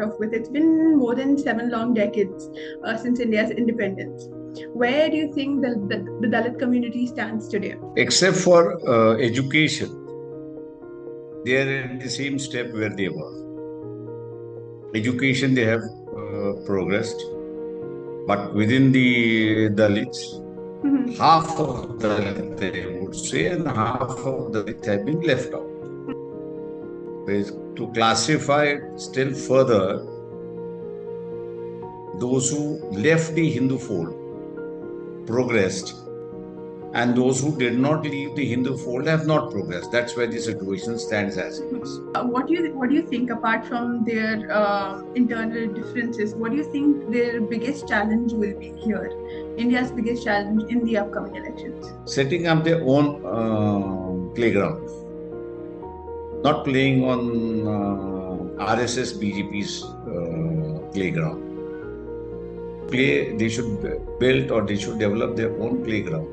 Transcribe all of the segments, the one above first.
Off with. It's been more than 7 long decades since India's independence. Where do you think the Dalit community stands today? Except for education, they are at the same step where they were. Education, they have progressed, but within the Dalits, half of Dalit, they would say, and half of Dalit have been left out. To classify it still further, those who left the Hindu fold progressed, and those who did not leave the Hindu fold have not progressed. That's where the situation stands as it is. What do you think, apart from their internal differences, what do you think their biggest challenge will be here? India's biggest challenge in the upcoming elections? Setting up their own playground, not playing on RSS BJP's playground. They should build, or they should develop their own playground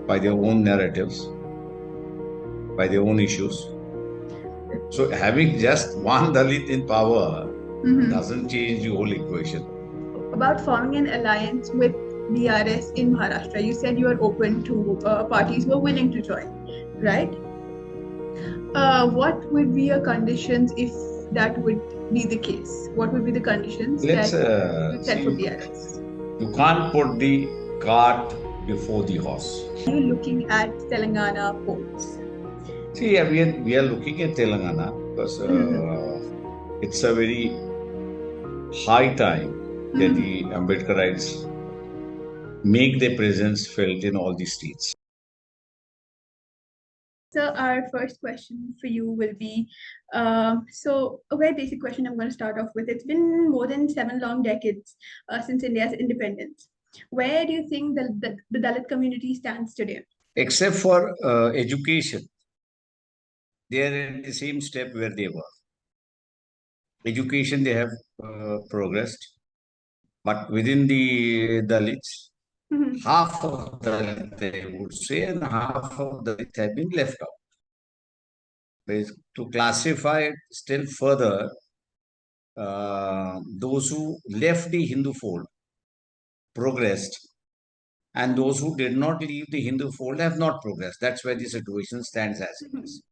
by their own narratives, by their own issues. So having just one Dalit in power doesn't change the whole equation. About forming an alliance with PRS in Maharashtra, you said you are open to parties who are willing to join, right? What would be your conditions if that would be the case? What would be the conditions that you set for PRS? You can't put the cart before the horse. Are you looking at Telangana polls? See, we are looking at Telangana because it's a very high time that the Ambedkarites make their presence felt in all the states. So our first question for you will be, so a very basic question I'm going to start off with. It's been more than 7 long decades since India's independence. Where do you think the Dalit community stands today? Except for education, they are at the same step where they were. Education, they have progressed, but within the Dalits, half of Dalit, they would say, and half of Dalit have been left out. To classify it still further, those who left the Hindu fold progressed, and those who did not leave the Hindu fold have not progressed. That's where the situation stands as it is.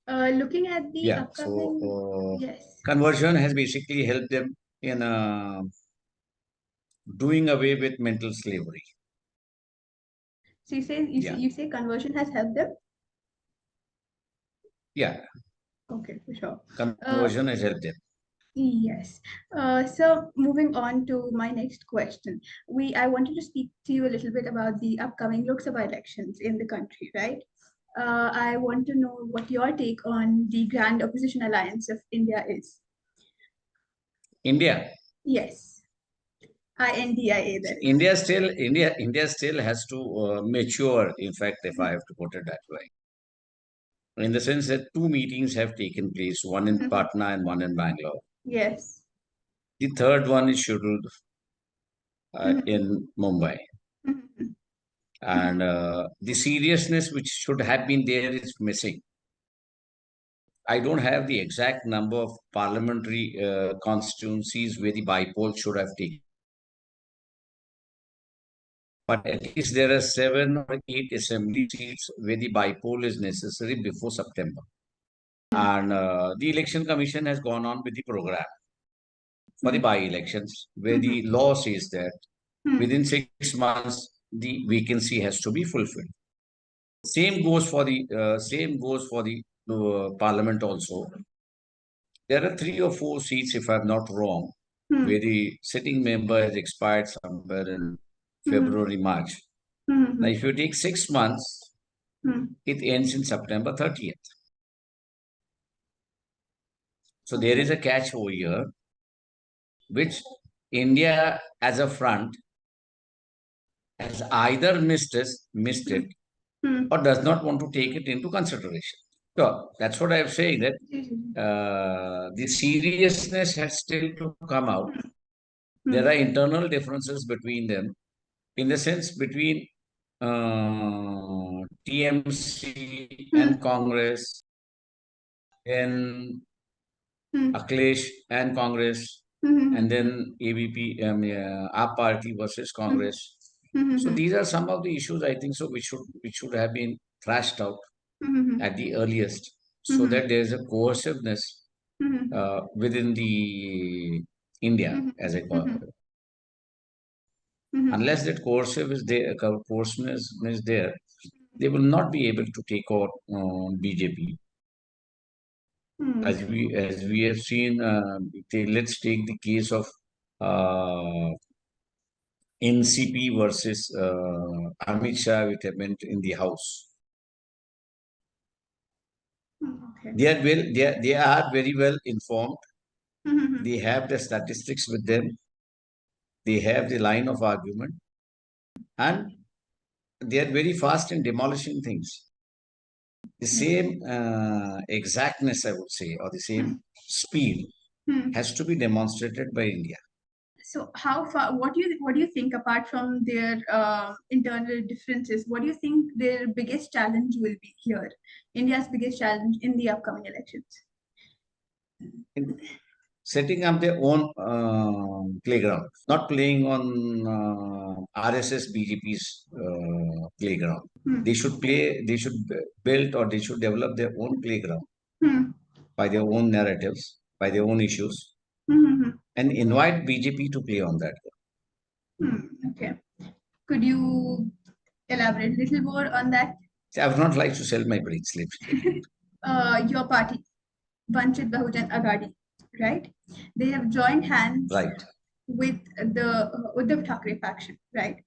Looking at the upcoming, yes, conversion has basically helped them in doing away with mental slavery. So you say conversion has helped them? Yeah. Okay, for sure. Conversion has helped them. Yes. So moving on to my next question, I wanted to speak to you a little bit about the upcoming Lok Sabha elections in the country, right? I want to know what your take on the Grand Opposition Alliance of India is. India? Yes. INDIA. That is. India still has to mature. In fact, if I have to put it that way, in the sense that 2 meetings have taken place, one in Patna and one in Bangalore. Yes. The third one is scheduled in Mumbai. And the seriousness which should have been there is missing. I don't have the exact number of parliamentary constituencies where the bypoll should have taken. But at least there are 7 or 8 assembly seats where the bypoll is necessary before September. And the election commission has gone on with the program for the by-elections, where the law says that within 6 months, the vacancy has to be fulfilled. Same goes for the parliament also. There are 3 or 4 seats, if I'm not wrong, where the sitting member has expired somewhere in February, March. Now, if you take 6 months, it ends in September 30th. So there is a catch over here, which India as a front has either missed it, or does not want to take it into consideration. So that's what I'm saying, that the seriousness has still to come out. There are internal differences between them, in the sense between TMC and Congress, and Akhilesh and Congress, and then ABP, AAP party versus Congress. So these are some of the issues I think so which should have been thrashed out at the earliest, so that there is a cohesiveness within the India, as I call it. Unless that cohesiveness is there, they will not be able to take out BJP. As we have seen, let's take the case of NCP versus Amit Shah, which happened in the House. Okay. They are very well informed. They have the statistics with them. They have the line of argument, and they are very fast in demolishing things. The same exactness, I would say, or the same speed has to be demonstrated by India. So how far, what do you think, apart from their internal differences, what do you think their biggest challenge will be here, India's biggest challenge in the upcoming elections? In setting up their own playground, not playing on RSS BJP's playground. They should build, or they should develop their own playground by their own narratives, by their own issues, and invite BJP to play on that. Okay. Could you elaborate a little more on that? See, I would not like to sell my bracelets. Your party, Vanchit Bahujan Aghadi, right? They have joined hands with the Uddhav Thackeray faction, right?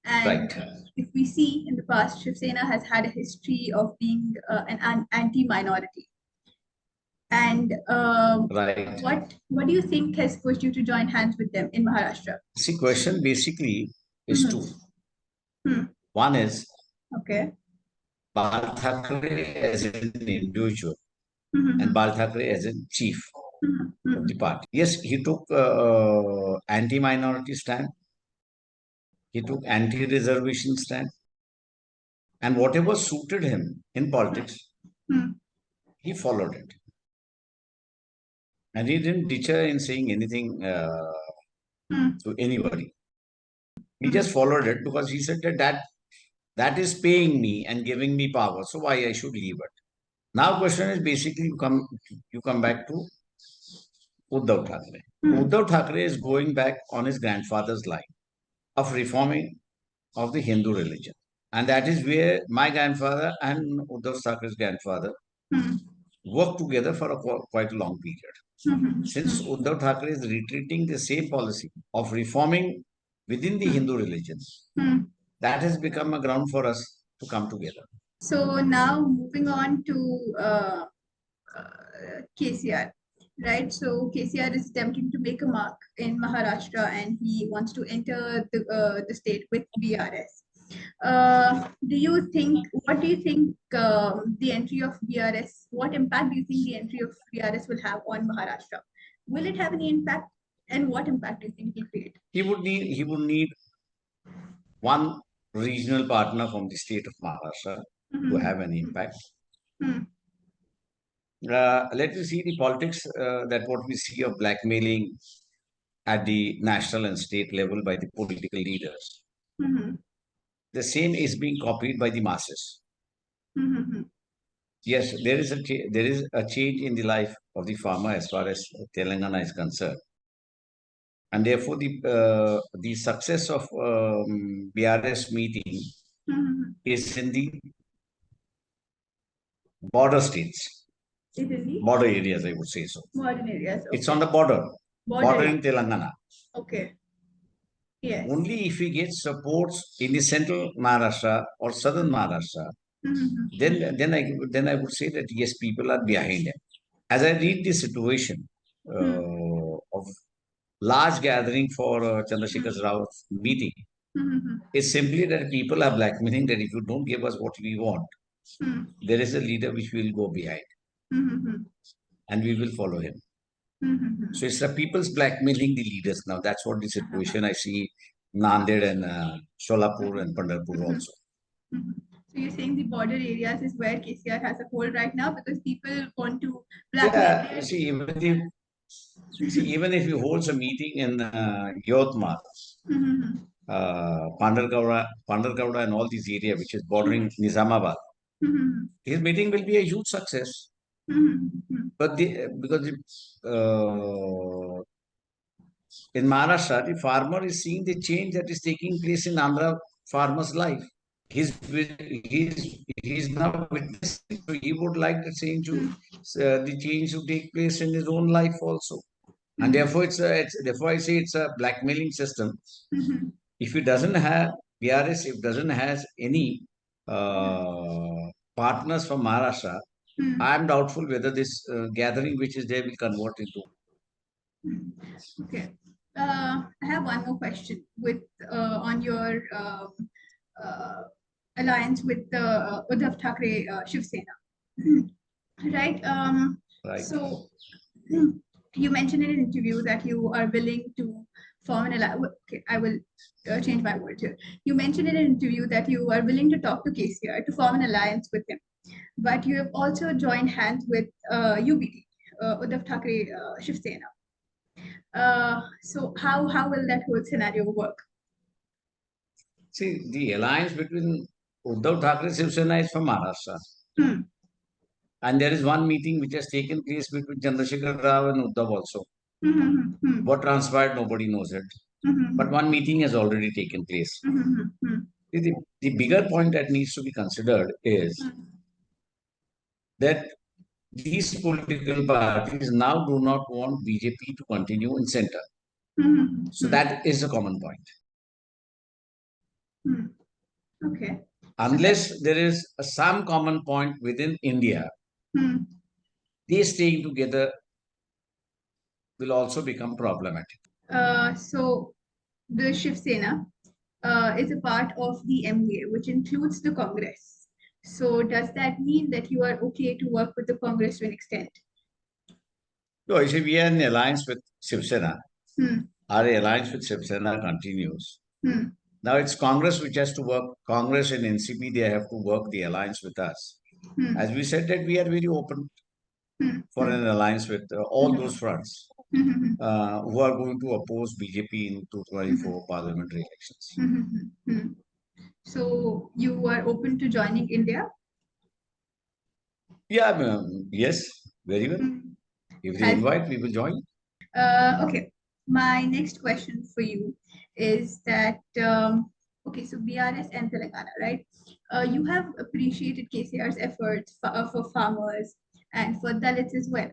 And if we see in the past, Shiv Sena has had a history of being an anti-minority. And what do you think has pushed you to join hands with them in Maharashtra? See, question basically is two. One is Bal Thackeray as an individual and Bal Thackeray as a chief of the party. Yes, he took anti-minority stand. He took anti-reservation stand. And whatever suited him in politics, he followed it. And he didn't deter in saying anything to anybody. He just followed it because he said that is paying me and giving me power. So why I should leave it? Now question is basically you come back to Uddhav Thackeray. Uddhav Thackeray is going back on his grandfather's line of reforming of the Hindu religion. And that is where my grandfather and Uddhav Thackeray's grandfather worked together for quite a long period. Since Uddhav Thackeray is retreating the same policy of reforming within the Hindu religion, that has become a ground for us to come together. So now moving on to KCR, right? So KCR is attempting to make a mark in Maharashtra, and he wants to enter the state with BRS. What do you think the entry of BRS, what impact do you think the entry of BRS will have on Maharashtra? Will it have any impact, and what impact do you think it will create? He would need one regional partner from the state of Maharashtra to have an impact. Let us see the politics that what we see of blackmailing at the national and state level by the political leaders. The same is being copied by the masses. Yes, there is a change in the life of the farmer as far as Telangana is concerned, and therefore the success of BRS meeting is in the border states, border areas, I would say so. Border areas. Okay. It's on the border in Telangana. Okay. Yes. Only if we get supports in the central Maharashtra or southern Maharashtra, then I would say that yes, people are behind him. As I read the situation of large gathering for Chandrasekhar Rao's meeting, it's simply that people are blackmailing that if you don't give us what we want, there is a leader which will go behind, and we will follow him. So it's the people's blackmailing the leaders now. That's what the situation I see Nanded and Sholapur and Pandharpur also. So you're saying the border areas is where KCR has a hold right now because people want to blackmail. Yeah, even if he holds a meeting in Yotmal, Pandarkauda and all these area which is bordering Nizamabad, his meeting will be a huge success. But because in Maharashtra, the farmer is seeing the change that is taking place in Andhra farmer's life. He's now witnessing. So he would like the change to take place in his own life also. And therefore, therefore I say it's a blackmailing system. If it doesn't have PRS, if it doesn't has any partners from Maharashtra, I am doubtful whether this gathering which is there will convert into. Okay. I have one more question with on your alliance with Uddhav Thackeray Shiv Sena. Right. Right. So you mentioned in an interview that you are willing to form an alliance. Okay, I will change my words here. You mentioned in an interview that you are willing to talk to KCR to form an alliance with him, but you have also joined hands with UBT, Uddhav Thackeray Shiv Sena. So how will that whole scenario work? See, the alliance between Uddhav Thackeray Shiv Sena is from Maharashtra. And there is one meeting which has taken place between Chandrasekhar Rao and Uddhav also. What transpired, nobody knows it. But one meeting has already taken place. The bigger point that needs to be considered is that these political parties now do not want BJP to continue in center. So that is a common point. Okay. Unless there is some common point within India, they staying together will also become problematic. So the Shiv Sena is a part of the MVA, which includes the Congress. So does that mean that you are okay to work with the Congress to an extent? No, you see, we are in alliance with Shiv Sena. Our alliance with Shiv Sena continues. Now it's Congress which has to work. Congress and NCP, they have to work the alliance with us. As we said that we are very open for an alliance with all those fronts who are going to oppose BJP in 2024 parliamentary elections. So you are open to joining India? Yeah, yes, very well. If they invite, we will join. Okay. My next question for you is that, okay, so BRS and Telangana, right? You have appreciated KCR's efforts for farmers and for Dalits as well.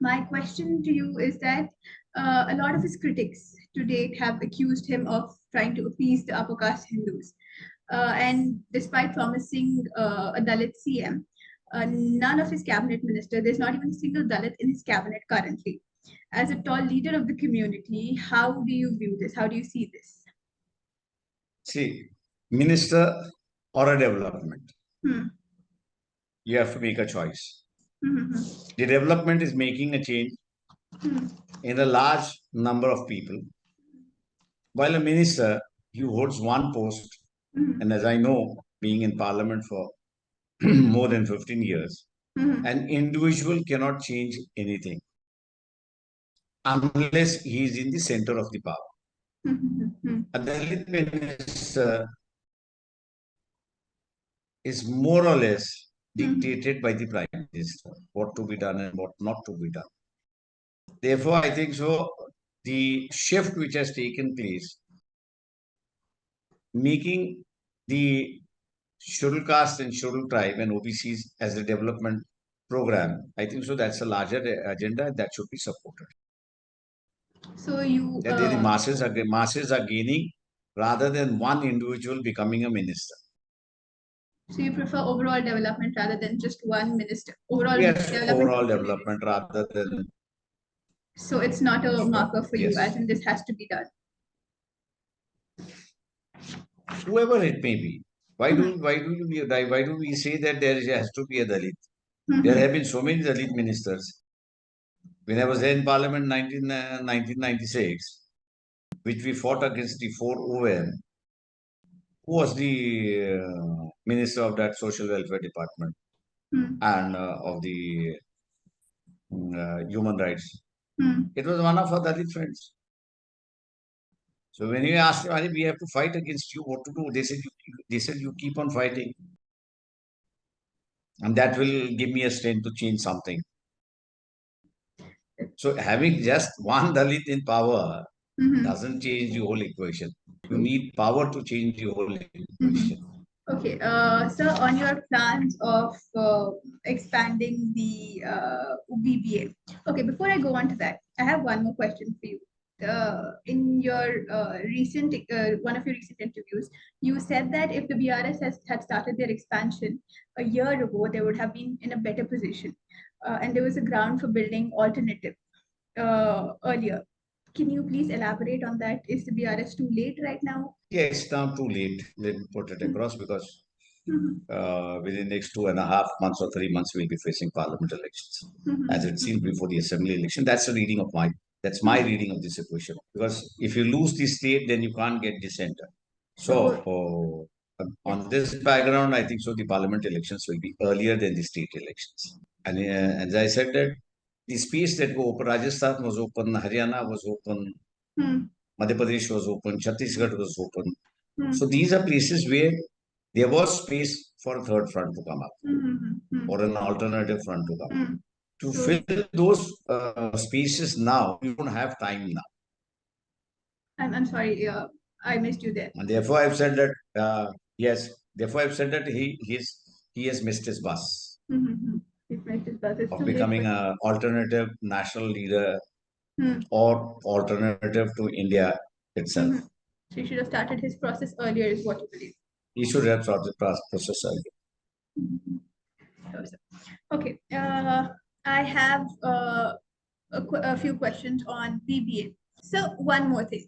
My question to you is that a lot of his critics to date have accused him of trying to appease the upper caste Hindus. And despite promising a Dalit CM, none of his cabinet ministers, there's not even a single Dalit in his cabinet currently. As a tall leader of the community, how do you view this? How do you see this? See, minister or a development, you have to make a choice. The development is making a change in a large number of people, while a minister, he holds one post, and as I know, being in parliament for more than 15 years, an individual cannot change anything unless he is in the center of the power. A Dalit minister is more or less dictated by the prime minister, what to be done and what not to be done. Therefore, I think so, the shift which has taken place, making the scheduled caste and scheduled tribe and OBCs as a development program, I think so that's a larger agenda that should be supported. So you That the masses are gaining rather than one individual becoming a minister. So you prefer overall development rather than just one minister? Overall development rather than. So it's not a marker for you, as in this has to be done. Whoever it may be. Why do we say that there has to be a Dalit? There have been so many Dalit ministers. When I was there in Parliament in 1996, which we fought against the 4 OM, who was the minister of that social welfare department and of the human rights. It was one of our Dalit friends. So when you asked them, we have to fight against you, what to do? They said you keep on fighting, and that will give me a strength to change something. So having just one Dalit in power doesn't change the whole equation. You need power to change the whole equation. Okay, so on your plans of expanding the BBA. Okay, before I go on to that, I have one more question for you. In your recent one of your recent interviews, you said that if the BRS had started their expansion a year ago, they would have been in a better position, and there was a ground for building alternative earlier. Can you please elaborate on that? Is the BRS too late right now? Yeah, it's now too late. Let me put it across because within the next 2.5 months or 3 months, we'll be facing parliament elections. As it seemed before the assembly election, that's a reading of mine. That's my reading of this equation. Because if you lose the state, then you can't get the center. So, on this background, I think so the parliament elections will be earlier than the state elections. And as I said that the space that go open, Rajasthan was open, Haryana was open, Madhya Pradesh was open, Chhattisgarh was open. So these are places where there was space for a third front to come up or an alternative front to come up. To fill those spaces now, you don't have time now. I'm sorry, I missed you there. And therefore, I've said that, yes, therefore, I've said that he has missed his bus He's missed his bus. It's of too late becoming for an alternative national leader or alternative to India itself. So he should have started his process earlier, is what you believe. He should have started the process earlier. Okay. I have a few questions on BBA. So one more thing.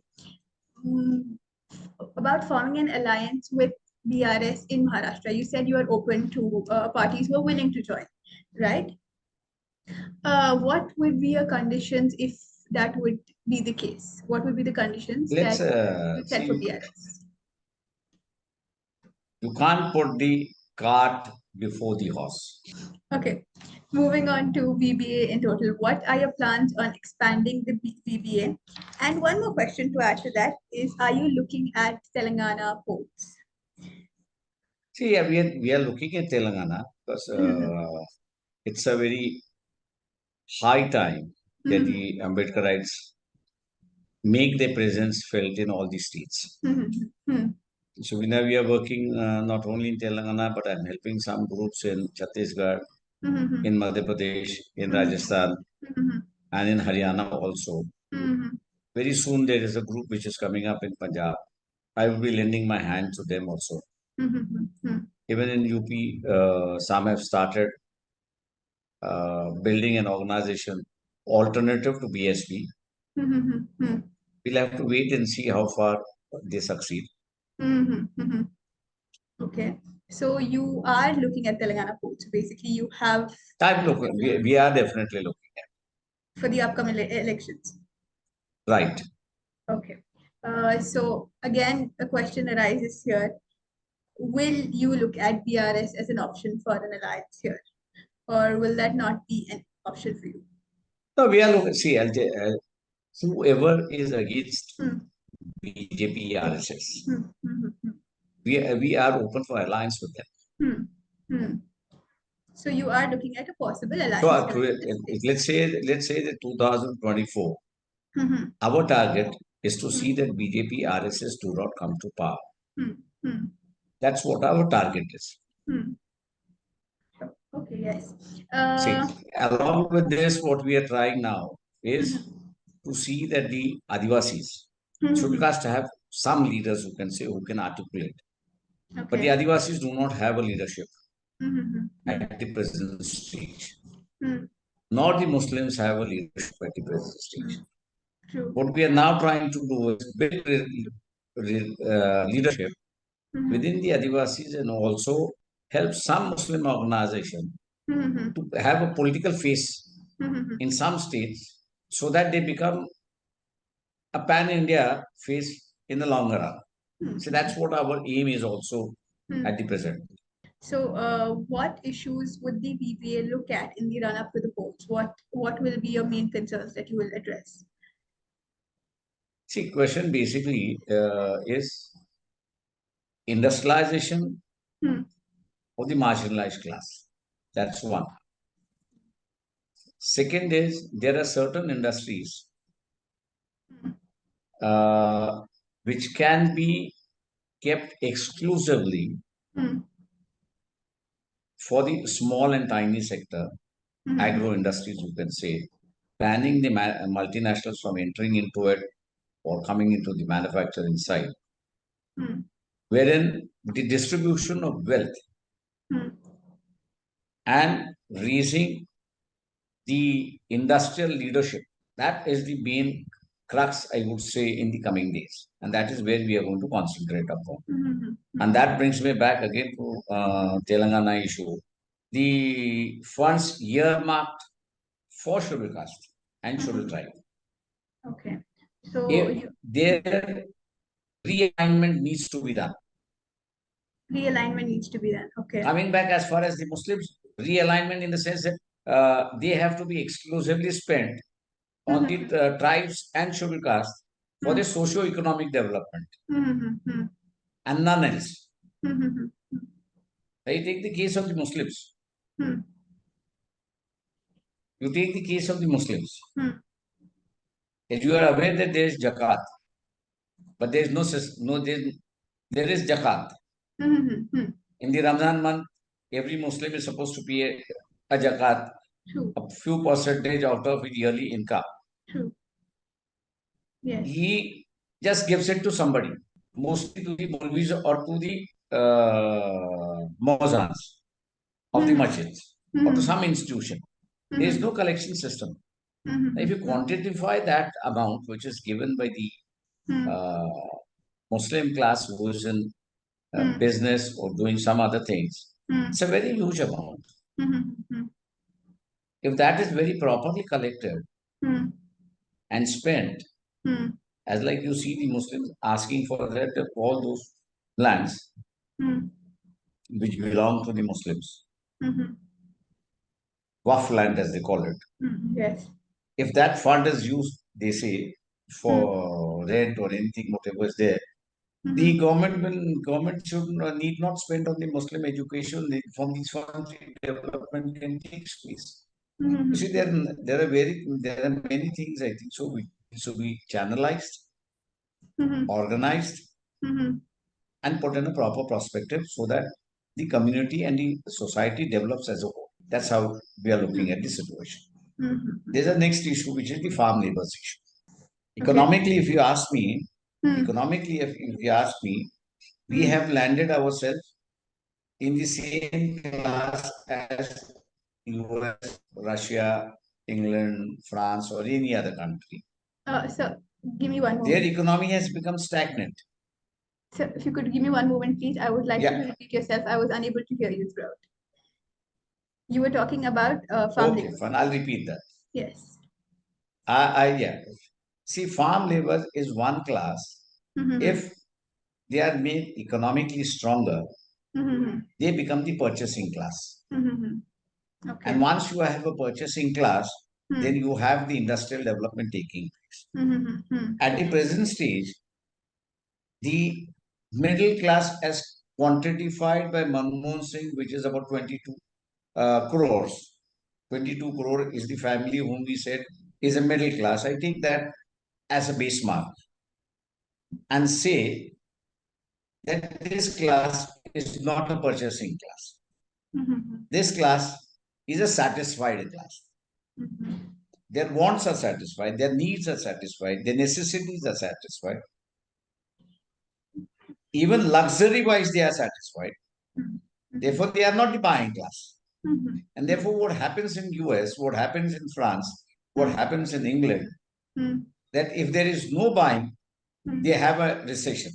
About forming an alliance with BRS in Maharashtra. You said you are open to parties who are willing to join, right? What would be your conditions if that would be the case? What would be the conditions Let's that you set for see. BRS? You can't put the cart before the horse. Okay. Moving on to BBA in total, what are your plans on expanding the BBA? And one more question to add to that is, are you looking at Telangana ports? See, yeah, we are looking at Telangana because it's a very high time that the Ambedkarites make their presence felt in all the states. So now we are working not only in Telangana, but I'm helping some groups in Chhattisgarh, in Madhya Pradesh, in Rajasthan, and in Haryana also. Very soon there is a group which is coming up in Punjab. I will be lending my hand to them also. Even in UP, some have started building an organization alternative to BSP. We'll have to wait and see how far they succeed. Okay. So you are looking at Telangana ports. Basically, you have. We are definitely looking at. For the upcoming elections. Right. Okay. So again, a question arises here. Will you look at BRS as an option for an alliance here? Or will that not be an option for you? No, we are looking. See, whoever is against BJP-RSS, we are open for alliance with them. So you are looking at a possible alliance. So let's say that 2024, our target is to see that BJP-RSS do not come to power. That's what our target is. Okay, yes. See, along with this, what we are trying now is to see that the Adivasis should have some leaders who can say, who can articulate. Okay. But the Adivasis do not have a leadership at the present stage. Nor the Muslims have a leadership at the present stage. True. What we are now trying to do is build leadership within the Adivasis and also help some Muslim organization to have a political face in some states so that they become a pan-India face in the longer run. So that's what our aim is also at the present. So, what issues would the BBA look at in the run-up to the polls? What will be your main concerns that you will address? See, question basically is industrialization of the marginalized class. That's one. Second is there are certain industries which can be kept exclusively for the small and tiny sector, agro industries, you can say, banning the multinationals from entering into it or coming into the manufacturing side, wherein the distribution of wealth and raising the industrial leadership, that is the main crux, I would say, in the coming days. And that is where we are going to concentrate upon. And that brings me back again to Telangana issue. The funds earmarked for scheduled caste and scheduled tribe. Okay. So their realignment needs to be done. Realignment needs to be done. Okay. Coming back as far as the Muslims, realignment in the sense that they have to be exclusively spent on the tribes and scheduled caste for the socio-economic development and none else. I take the case of the Muslims. You take the case of the Muslims. If you are aware that there is zakat, but there is there is zakat. In the Ramadan month, every Muslim is supposed to pay a zakat, a few percentage out of his yearly income. True. Yes. He just gives it to somebody, mostly to the Maulvis or to the Mawzans of the masjids or to some institution. There is no collection system. If you quantify that amount which is given by the Muslim class who is in business or doing some other things, it's a very huge amount. If that is very properly collected and spent, as like you see the Muslims asking for that, all those lands which belong to the Muslims, Waqf land as they call it. Yes. If that fund is used, they say, for rent or anything, whatever is there, the government should need not spend on the Muslim education. From these funds, development can take place. You see, there are many things I think so which should be channelized, organized, and put in a proper perspective so that the community and the society develops as a whole. That's how we are looking at the situation. There's a next issue which is the farm laborers issue. Economically, if you ask me, we have landed ourselves in the same class as US, Russia, England, France, or any other country. So, give me one moment. Their economy has become stagnant. So, if you could give me one moment, please, I would like you to repeat yourself. I was unable to hear you throughout. You were talking about farm labor. Fine. I'll repeat that. Yes. Yeah. See, farm labor is one class. If they are made economically stronger, they become the purchasing class. Okay. And once you have a purchasing class, then you have the industrial development taking place. At the present stage, the middle class as quantified by Manmohan Singh, which is about 22 crores. 22 crore is the family whom we said is a middle class. I take that as a base mark and say that this class is not a purchasing class. This class is a satisfied class. Their wants are satisfied, their needs are satisfied, their necessities are satisfied. Even luxury-wise, they are satisfied. Therefore, they are not the buying class. And therefore, what happens in US, what happens in France, what happens in England, that if there is no buying, they have a recession.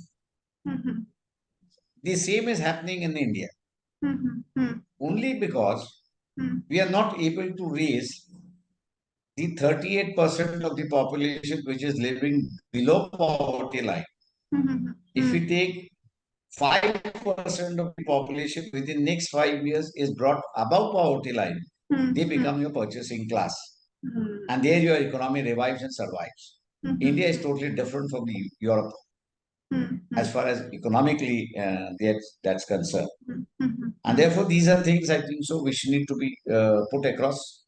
The same is happening in India. Only because we are not able to raise the 38% of the population which is living below poverty line If we take 5% of the population within next 5 years is brought above poverty line, they become your purchasing class. And there your economy revives and survives. India is totally different from the Europe as far as economically that's concerned. And therefore, these are things I think so which need to be put across.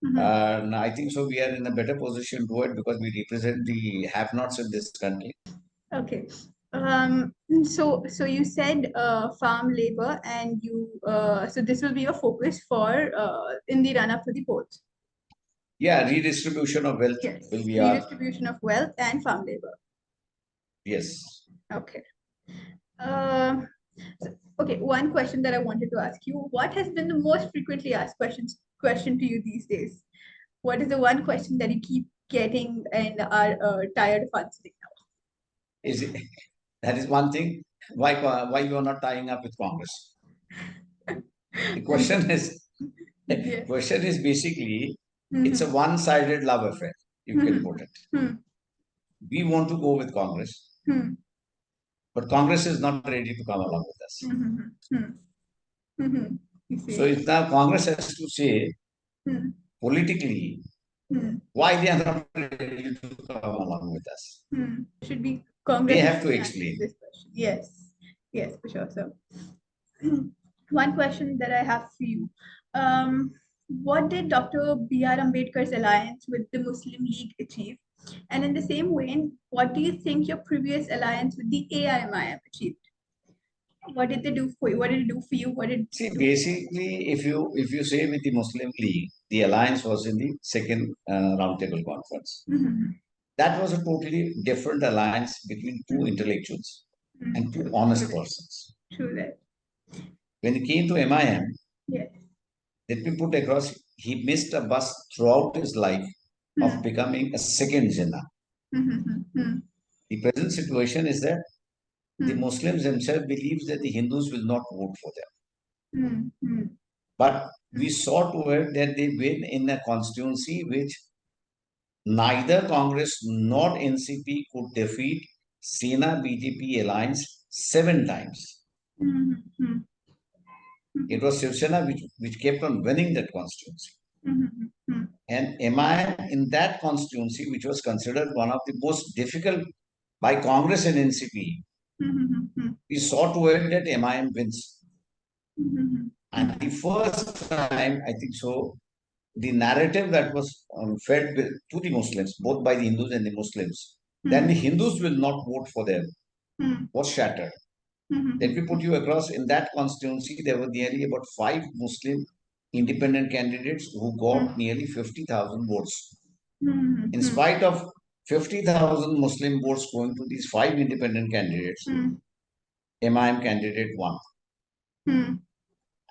And I think so we are in a better position to it because we represent the have-nots in this country. Okay. So you said farm labor, and so this will be your focus for in the run up to the polls. Yeah, redistribution of wealth will be redistribution of wealth and farm labor. Yes. Okay. Okay, one question that I wanted to ask you: what has been the most frequently asked question to you these days? What is the one question that you keep getting and are tired of answering now? Is it, that is one thing. Why you are not tying up with Congress? The question is question is basically it's a one-sided love affair. You can put it. We want to go with Congress, but Congress is not ready to come along with us. So it's now Congress has to say politically why they are not ready to come along with us. Should be Congress. They have to explain this question. Yes, for sure. So, one question that I have for you: what did Dr. B.R. Ambedkar's alliance with the Muslim League achieve? And in the same vein, what do you think your previous alliance with the AIMIM achieved? What did they do for you? What did it do for you? What did See, basically, if you say with the Muslim League, the alliance was in the second roundtable conference. That was a totally different alliance between two intellectuals and two honest persons. True that. When it came to MIM, yes, let me put across, he missed a bus throughout his life of becoming a second Jinnah. The present situation is that the Muslims themselves believe that the Hindus will not vote for them. But we saw to it that they win in a constituency which neither Congress nor NCP could defeat Sena BJP alliance 7 times. It was Shiv Sena which kept on winning that constituency. And MIM in that constituency, which was considered one of the most difficult by Congress and NCP, we saw to it that MIM wins. And the first time, I think so, the narrative that was fed to the Muslims, both by the Hindus and the Muslims, then the Hindus will not vote for them, was shattered. Let me put you across, in that constituency, there were nearly about 5 Muslim independent candidates who got nearly 50,000 votes. In spite of 50,000 Muslim votes going to these 5 independent candidates, MIM candidate won.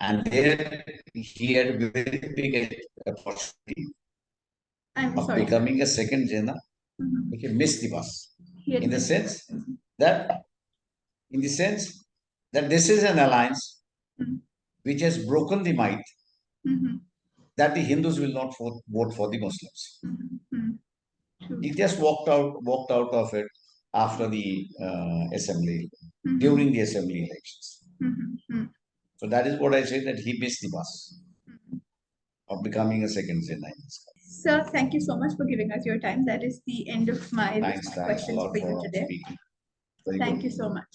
And there he had a very big opportunity of becoming a second Jinnah, but he missed the bus. In the sense that this is an alliance which has broken the might that the Hindus will not vote for the Muslims. He just walked out of it after the assembly, during the assembly elections. So that is what I say, that he missed the bus of becoming a second Jinnah in this country. Sir, thank you so much for giving us your time. That is the end of my questions for you today. Thank you so much.